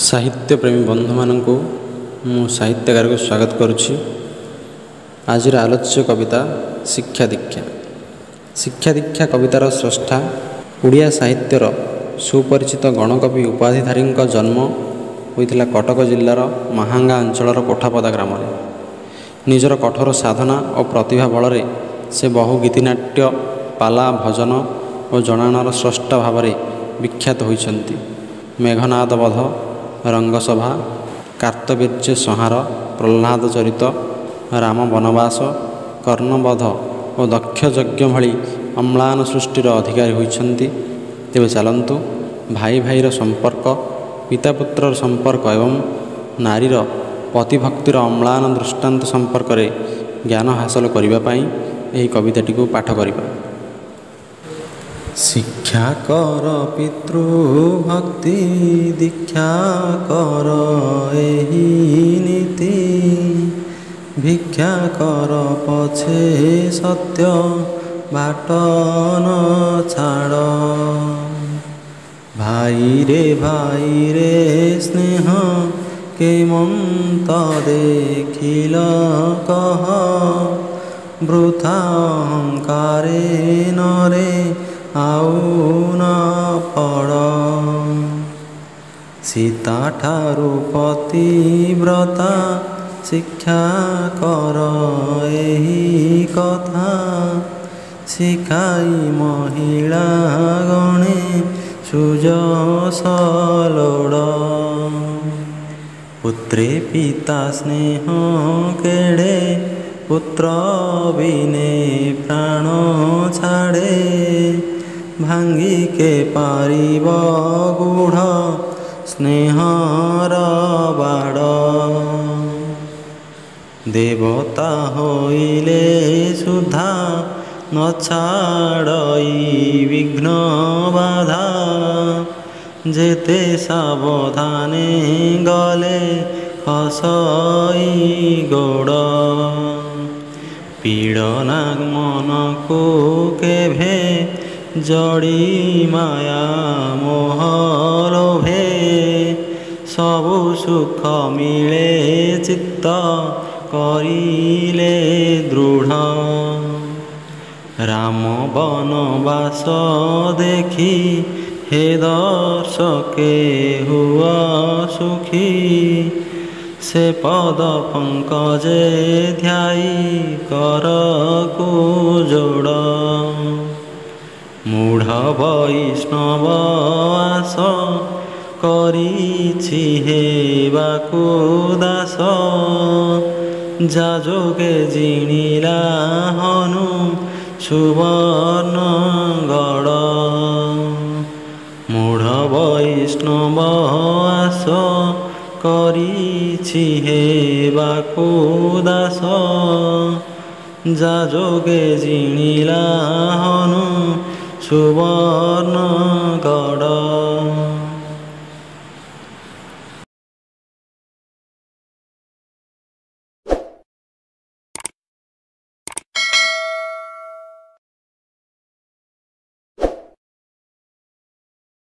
साहित्यप्रेमी बंधु मानू मु साहित्यकार को स्वागत करुच्ची। आज आलोच्य कविता शिक्षा दीक्षा। शिक्षा दीक्षा कवितार स्रष्टा ओडिया साहित्यर सुपरिचित गणकवि उपाधिधारी जन्म होता कटक जिलार महांगा अंचल कोठापदा ग्राम। निजर कठोर साधना और प्रतिभा बल से बहु गीतिनाट्य पाला भजन और जनाणर स्रष्टा भाव विख्यात होइछन्ति। मेघनाद बध, रंगसभा, कार्तवीर्य संहार, प्रह्लाद चरित, राम वनवास, कर्णवध और दक्ष यज्ञ भली अम्लान सृष्टिर अधिकारी होइछन्ति। तेबे चलन्तु भाई भाईर संपर्क, पिता पुत्रर संपर्क एवं नारीर पतिभक्तिर अम्लान दृष्टांत संपर्क रे ज्ञान हासिल करिबा पई एही कविताटी को पाठ करिबा। शिक्षा कर पितृभक्ति, दीक्षा कर एही नीति, भिक्षा कर पछे सत्य बाट न छाड़। भाई रे स्नेह के मन्त देखिल कह, वृथा अहंकारे नरे आउ न पड़। सीता ठारू पतिव्रता शिक्षा कर एही कथा, शिखाई महिला गणे सुजस लोड़। पुत्रे पिता स्नेह केड़े, पुत्र बिने प्राण छाड़े। भांगी के पारिब गूढ़ स्नेहर बाड़। देवता होइले सुधा न छाड़ई विघ्न बाधा, जेते सावधाने गले खसई गोड़। पीड़ना मन को केभे जड़ी माया मोह लोभे, सबु सुख मिले चित्त करिले दृढ़। राम वनवास देखी हे दर्शके हुआ सुखी, से पद पंकजे ध्याई कर को जोड़। मूढ़ वैष्णव आस करिछि हेबाकु दास, जाजोगे जिणिला हनु सुवर्ण गड़। मूढ़ वैष्णव आस करिछि हेबाकु दास, जाजोगे जिणिला हनु सुवर्ण